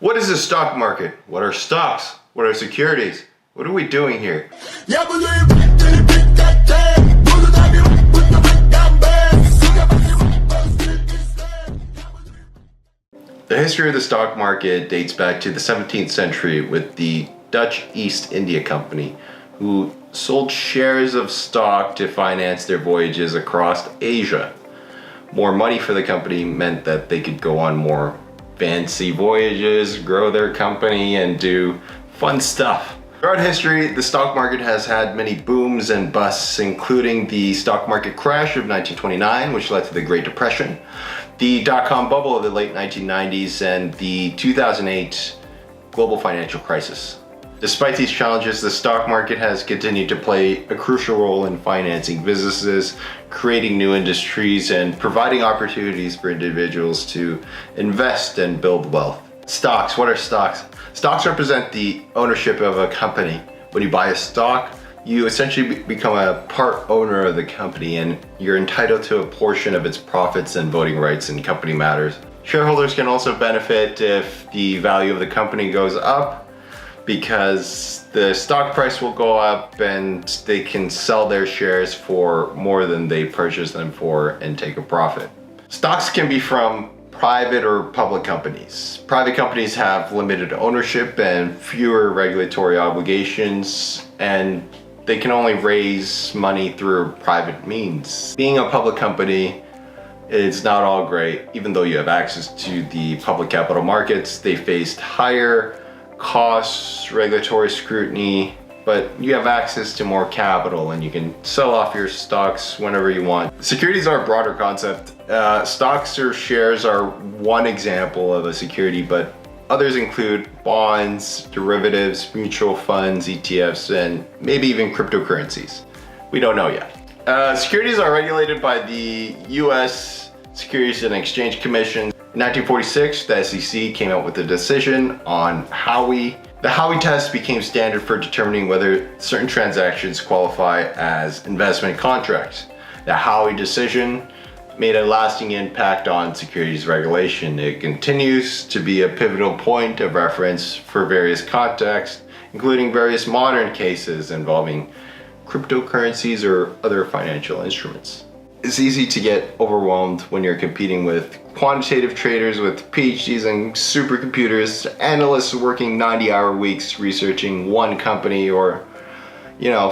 What is the stock market? What are stocks? What are securities? What are we doing here? The history of the stock market dates back to the 17th century with the Dutch East India Company, who sold shares of stock to finance their voyages across Asia. More money for the company meant that they could go on more fancy voyages, grow their company, and do fun stuff. Throughout history, the stock market has had many booms and busts, including the stock market crash of 1929, which led to the Great Depression, the dot-com bubble of the late 1990s, and the 2008 global financial crisis. Despite these challenges, the stock market has continued to play a crucial role in financing businesses, creating new industries, and providing opportunities for individuals to invest and build wealth. Stocks. What are stocks? Stocks represent the ownership of a company. When you buy a stock, you essentially become a part owner of the company, and you're entitled to a portion of its profits and voting rights in company matters. Shareholders can also benefit if the value of the company goes up, because the stock price will go up and they can sell their shares for more than they purchased them for and take a profit. Stocks can be from private or public companies. Private companies have limited ownership and fewer regulatory obligations, and they can only raise money through private means. Being a public company, it's not all great. Even though you have access to the public capital markets, they faced higher costs, regulatory scrutiny, but you have access to more capital and you can sell off your stocks whenever you want. Securities are a broader concept. Stocks or shares are one example of a security, but others include bonds, derivatives, mutual funds, ETFs, and maybe even cryptocurrencies. We don't know yet. Securities are regulated by the US Securities and Exchange Commission. In 1946, the SEC came out with a decision on Howey. The Howey test became standard for determining whether certain transactions qualify as investment contracts. The Howey decision made a lasting impact on securities regulation. It continues to be a pivotal point of reference for various contexts, including various modern cases involving cryptocurrencies or other financial instruments. It's easy to get overwhelmed when you're competing with quantitative traders with PhDs and supercomputers, analysts working 90-hour weeks researching one company, or,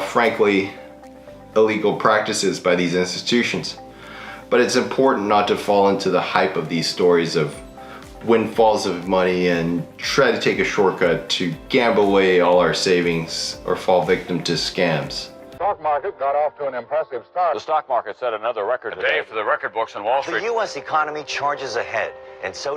frankly, illegal practices by these institutions. But it's important not to fall into the hype of these stories of windfalls of money and try to take a shortcut to gamble away all our savings or fall victim to scams. The stock market got off to an impressive start. The stock market set another record today for the record books on Wall Street. The U.S. economy charges ahead, and so do